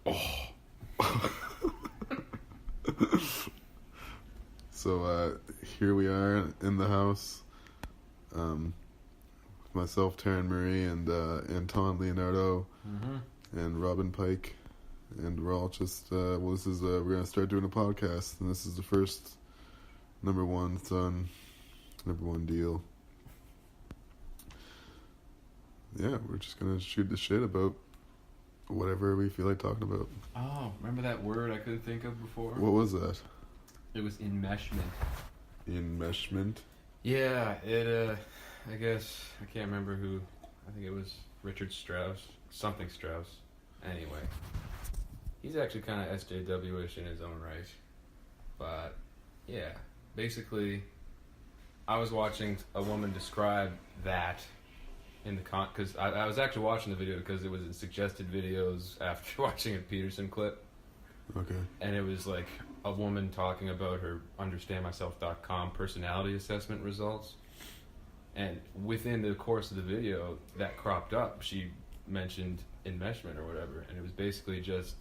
Oh. So here we are in the house. Myself, Taran Murray, and Anton Leonardo, and Robin Pyke, and we're all just this is we're gonna start doing a podcast, and this is the first number one deal. Yeah, we're just gonna shoot the shit about whatever we feel like talking about. Oh, remember that word I couldn't think of before? What was that? It was enmeshment. Enmeshment? Yeah, it, I guess, I can't remember who, I think it was Richard Strauss, something Strauss. Anyway, he's actually kind of SJW-ish in his own right. But, yeah, basically, I was watching a woman describe that in the because I was actually watching the video because it was in suggested videos after watching a Peterson clip. Okay. And it was like a woman talking about her understandmyself.com personality assessment results. And within the course of the video, that cropped up. She mentioned enmeshment or whatever. And it was basically just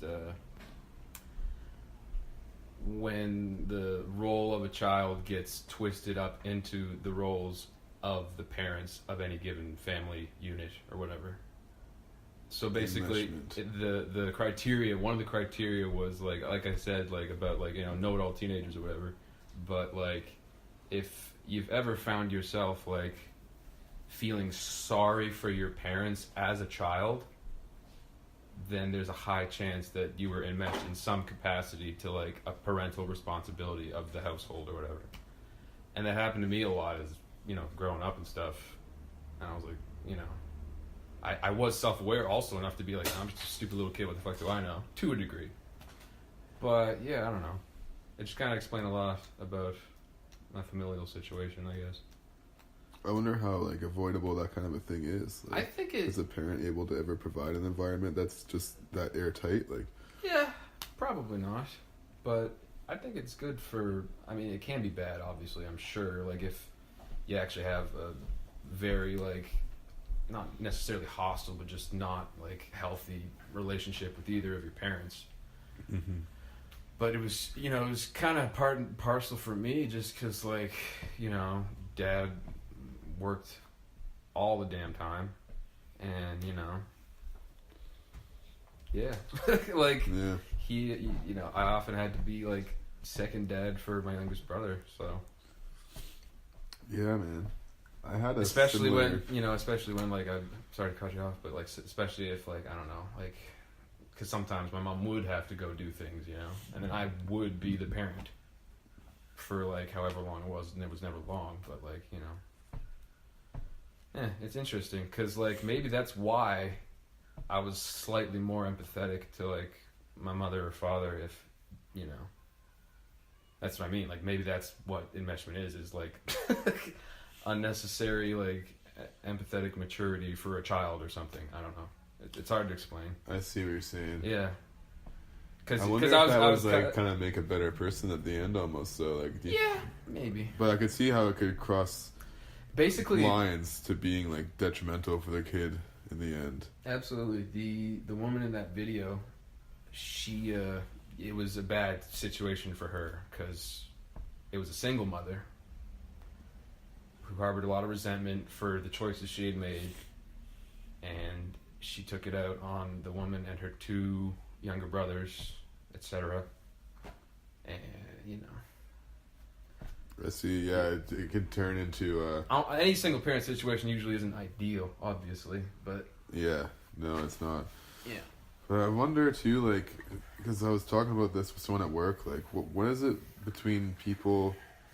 when the role of a child gets twisted up into the roles of the parents of any given family unit or whatever. So basically, the criteria, one of the criteria was like I said, like about like, you know, know-it-all teenagers or whatever. But like, if you've ever found yourself like feeling sorry for your parents as a child, then there's a high chance that you were enmeshed in some capacity to like a parental responsibility of the household or whatever. And that happened to me a lot as, you know, growing up and stuff. And I was like, you know, I was self-aware also enough to be like, I'm just a stupid little kid, what the fuck do I know? To a degree. But, yeah, I don't know. It just kind of explained a lot about my familial situation, I guess. I wonder how, like, avoidable that kind of a thing is. Like, I think it... Is a parent able to ever provide an environment that's just that airtight? Like, yeah, probably not. But I think it's good for... I mean, it can be bad, obviously, I'm sure. Like, if you actually have a very, like... not necessarily hostile, but just not like healthy relationship with either of your parents. Mm-hmm. But it was, you know, it was kind of part and parcel for me, just because, like, you know, Dad worked all the damn time, and you know, yeah, like he, you know, I often had to be like second dad for my youngest brother, so yeah, man. I had a especially similar... when like, I'm sorry to cut you off, but like especially if like, I don't know, like, because sometimes my mom would have to go do things, you know, and then I would be the parent for like however long it was, and it was never long, but like, you know, it's interesting because like maybe that's why I was slightly more empathetic to like my mother or father, if, you know, that's what I mean, like maybe that's what enmeshment is like unnecessary like empathetic maturity for a child or something. I don't know. It's hard to explain. I see what you're saying. Yeah. I wonder if that was like kind of make a better person at the end almost. So like yeah, maybe. But I could see how it could cross basically lines to being like detrimental for the kid in the end. Absolutely. The woman in that video, she it was a bad situation for her because it was a single mother who harbored a lot of resentment for the choices she had made, and she took it out on the woman and her two younger brothers, etc. And, you know, I see, yeah, it could turn into... any single parent situation usually isn't ideal, obviously, but... Yeah, no, it's not. Yeah. But I wonder, too, like, because I was talking about this with someone at work, like, what is it between people...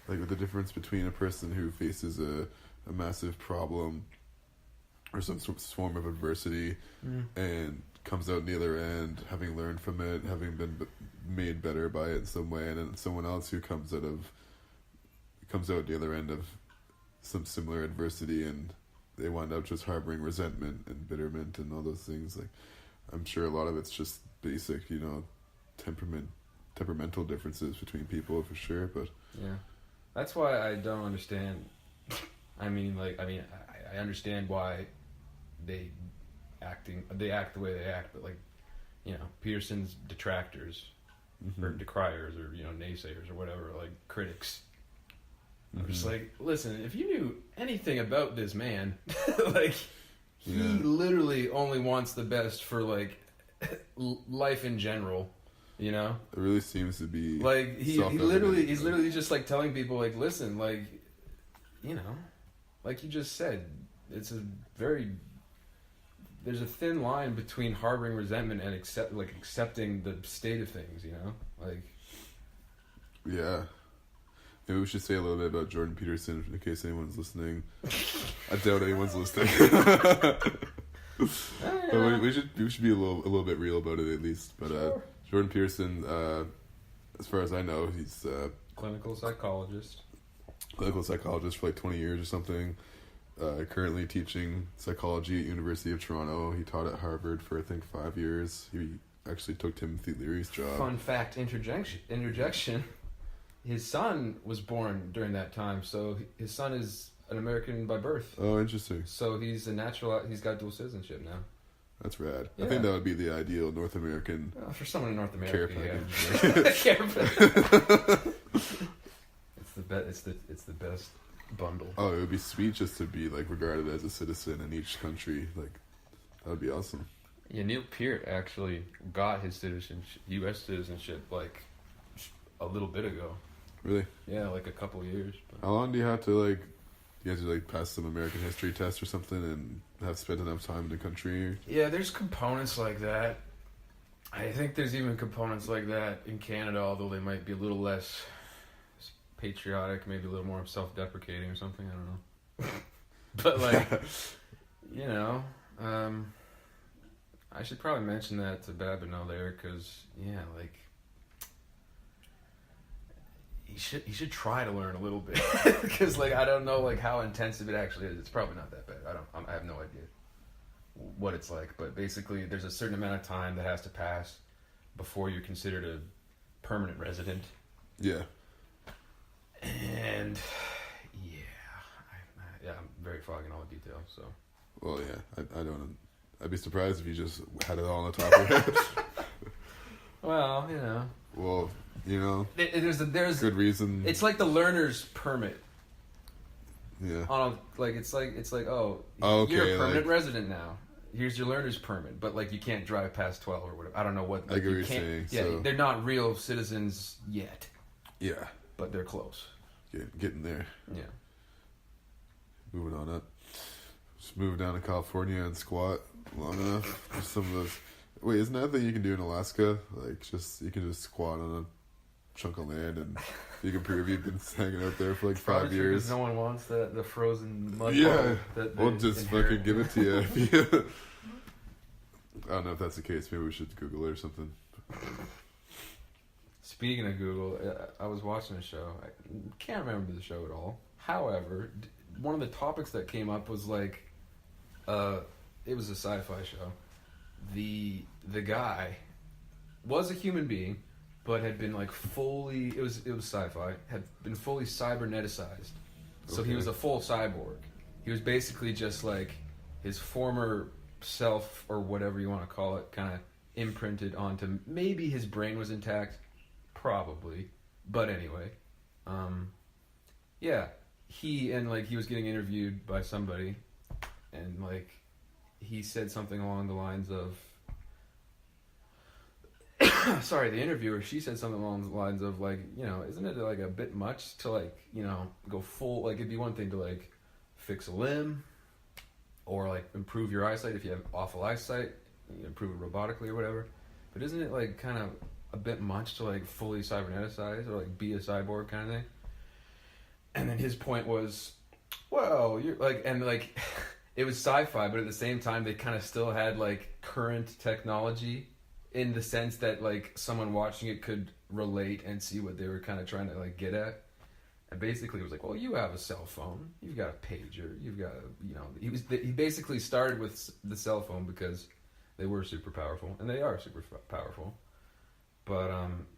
Like, the difference between a person who faces a massive problem or some form of adversity and comes out the other end, having learned from it, having been made better by it in some way, and then someone else who comes out the other end of some similar adversity and they wind up just harboring resentment and bitterment and all those things. Like, I'm sure a lot of it's just basic, you know, temperamental differences between people for sure, but... Yeah. That's why I don't understand. I understand why they act the way they act, but like, Peterson's detractors or decriers or naysayers or whatever, like critics. I'm just like, listen, if you knew anything about this man, like he literally only wants the best for like life in general. It really seems to be like he's literally just like telling people like, listen, like like you just said, there's a thin line between harboring resentment and accepting the state of things, like. Yeah. Maybe we should say a little bit about Jordan Peterson in case anyone's listening. I doubt anyone's listening. But we should be a little bit real about it at least. But sure. Jordan Peterson, as far as I know, he's clinical psychologist for like 20 years or something. Currently teaching psychology at University of Toronto. He taught at Harvard for I think 5 years. He actually took Timothy Leary's job. Fun fact interjection. His son was born during that time, so his son is an American by birth. Oh, interesting. So he's a natural. He's got dual citizenship now. That's rad. Yeah. I think that would be the ideal North American for someone in North America. Care package. It's the best bundle. Oh, it would be sweet just to be like regarded as a citizen in each country. Like that would be awesome. Yeah, Neil Peart actually got his citizenship, U.S. citizenship, like a little bit ago. Really? Yeah, like a couple years. But. How long do you have to pass some American history test or something and have spent enough time in the country? Yeah, there's components like that. I think there's even components like that in Canada, although they might be a little less patriotic, maybe a little more self-deprecating or something. I don't know. But I should probably mention that to Babineau there because he should try to learn a little bit because I don't know how intensive it actually is. It's probably not that bad. I have no idea what it's like, but basically there's a certain amount of time that has to pass before you're considered a permanent resident. Yeah. And I'm very foggy in all the details. So. Well, yeah, I don't. I'd be surprised if you just had it all on the top of your head. Well, Well, there's good reason. It's like the learner's permit. Yeah. It's like oh, okay, you're a permanent resident now. Here's your learner's permit, but you can't drive past 12 or whatever. I don't know what. I get what you're saying. Yeah, so. They're not real citizens yet. Yeah. But they're close. Getting there. Yeah. Moving on up. Just move down to California and squat long enough. Just some of those. Wait, isn't that a thing you can do in Alaska? You can just squat on a chunk of land and you can prove you've been hanging out there for 5 years. Because no one wants the frozen mud. Yeah. That We'll just fucking give it to you. I don't know if that's the case. Maybe we should Google it or something. Speaking of Google, I was watching a show. I can't remember the show at all. However, one of the topics that came up was it was a sci-fi show. The guy was a human being, but had been fully. It was sci-fi. Had been fully cyberneticized, so he was a full cyborg. He was basically just his former self or whatever you want to call it, kind of imprinted onto. Maybe his brain was intact. Probably, but anyway, he was getting interviewed by somebody, and he said something along the lines of, sorry, the interviewer, she said something along the lines of isn't it a bit much to go full, it'd be one thing to fix a limb, or improve your eyesight if you have awful eyesight, improve it robotically or whatever, but isn't it kind of a bit much to fully cyberneticize or be a cyborg kind of thing? And then his point was, well, you're it was sci-fi, but at the same time they kind of still had current technology in the sense that someone watching it could relate and see what they were kind of trying to get at. And basically it was well, you have a cell phone, you've got a pager, you've got he basically started with the cell phone because they were super powerful, and they are super powerful. But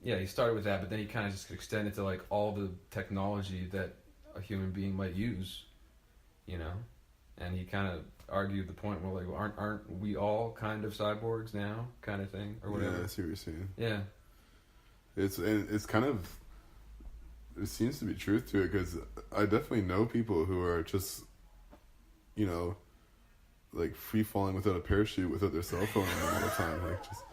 he started with that, but then he kind of just extended to all the technology that a human being might use, and he kind of argue the point where like aren't we all kind of cyborgs now, kind of thing, or whatever. Yeah, I see what you're saying. Yeah, it's kind of, it seems to be truth to it, because I definitely know people who are just, you know, like free falling without a parachute, without their cell phone all the time, like just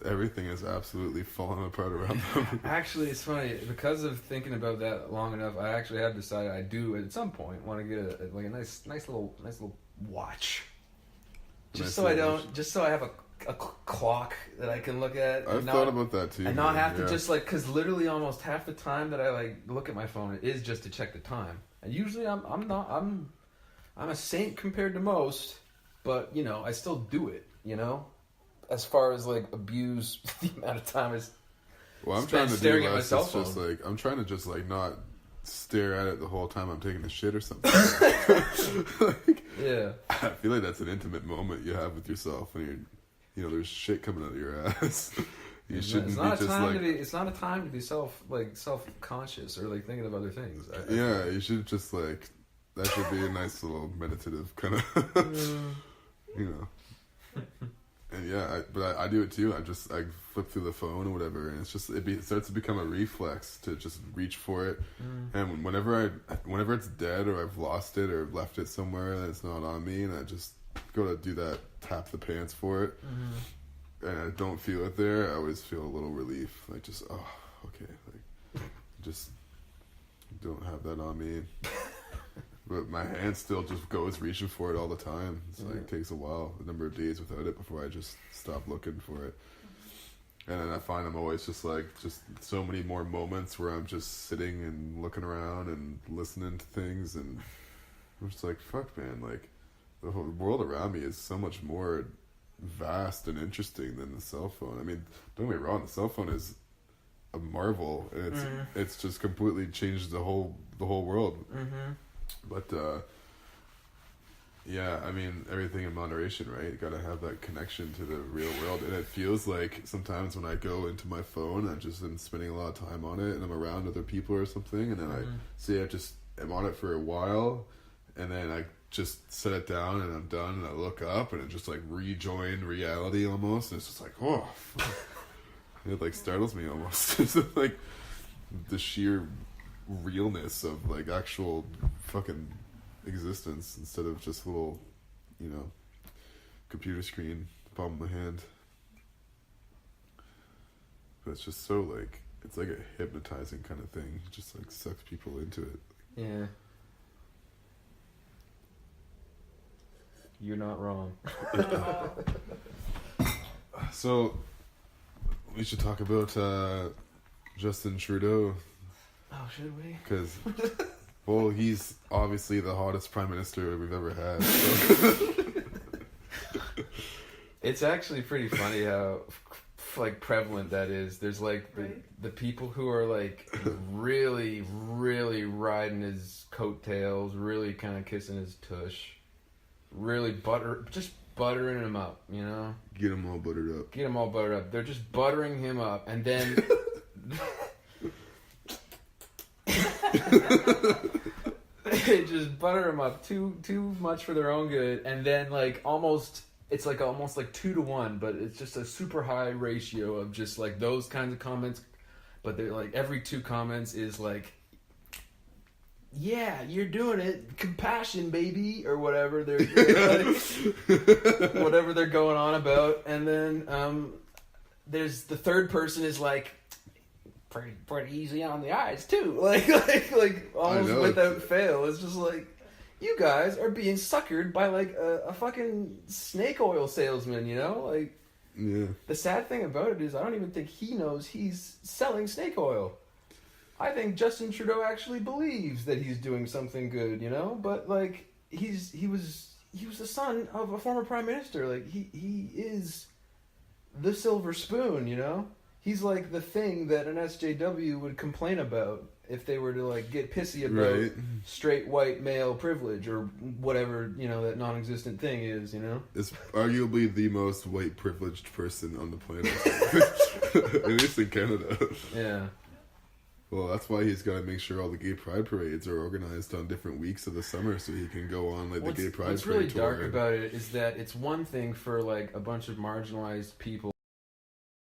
everything is absolutely falling apart around them. Actually, it's funny because of thinking about that long enough. I actually have decided I do at some point want to get a nice little watch, just so I have a clock that I can look at. I've thought about that too, and not have to just like, because literally almost half the time that I like look at my phone, it is just to check the time. And usually I'm a saint compared to most, but you know I still do it. You know. As far as like abuse the amount of time is I'm trying to staring do at my less. cell It's phone. just like I'm trying to just like not stare at it the whole time I'm taking a shit or something. Like, yeah, I feel like that's an intimate moment you have with yourself when you're, there's shit coming out of your ass. You shouldn't it's not be a just time like. to be. It's not a time to be self-conscious or like thinking of other things. Yeah, you should just like, that should be a nice little meditative kind of, you know. And yeah, but I do it too. I flip through the phone or whatever, and it's just it starts to become a reflex to just reach for it. And whenever it's dead or I've lost it or left it somewhere and it's not on me, and I just go to do that, tap the pants for it, and I don't feel it there, I always feel a little relief, like just okay, like just don't have that on me. But my hand still just goes reaching for it all the time. It's like it takes a while, a number of days without it before I just stop looking for it. And then I find I'm always just so many more moments where I'm just sitting and looking around and listening to things, and I'm just like, fuck, man, like the whole world around me is so much more vast and interesting than the cell phone. I mean, don't get me wrong, the cell phone is a marvel, and it's just completely changed the whole world. But, yeah, I mean, everything in moderation, right? You gotta have that connection to the real world. And it feels like sometimes when I go into my phone, I just am spending a lot of time on it, and I'm around other people or something, and then I just am on it for a while, and then I just set it down, and I'm done, and I look up, and it just, like, rejoined reality almost, and it's just like, oh, fuck. It, like, startles me almost. It's like the sheer realness of like actual fucking existence instead of just little, computer screen palm of my hand. But it's just so like, it's like a hypnotizing kind of thing. It just like sucks people into it. Yeah. You're not wrong. So we should talk about Justin Trudeau. Oh, should we? Because, well, he's obviously the hottest prime minister we've ever had. So. It's actually pretty funny how like prevalent that is. There's like the people who are like really, really riding his coattails, really kind of kissing his tush, really buttering him up, Get him all buttered up. They're just buttering him up, and then they just butter him up too much for their own good, and then it's almost like 2-1, but it's just a super high ratio of just like those kinds of comments. But they're like every 2 comments is like, yeah, you're doing it, compassion, baby, or whatever whatever they're going on about. And then there's the third person is like pretty easy on the eyes too, like almost without fail. It's just like, you guys are being suckered by like a fucking snake oil salesman, like. Yeah. The sad thing about it is I don't even think he knows he's selling snake oil. I think Justin Trudeau actually believes that he's doing something good, but like he was the son of a former prime minister. Like he is the silver spoon, He's like the thing that an SJW would complain about if they were to like get pissy about straight white male privilege or whatever, that non-existent thing is, It's arguably the most white privileged person on the planet. At least in Canada. Yeah. Well, that's why he's got to make sure all the gay pride parades are organized on different weeks of the summer, so he can go on like the gay pride what's parade really dark tour. about it is that it's one thing for like a bunch of marginalized people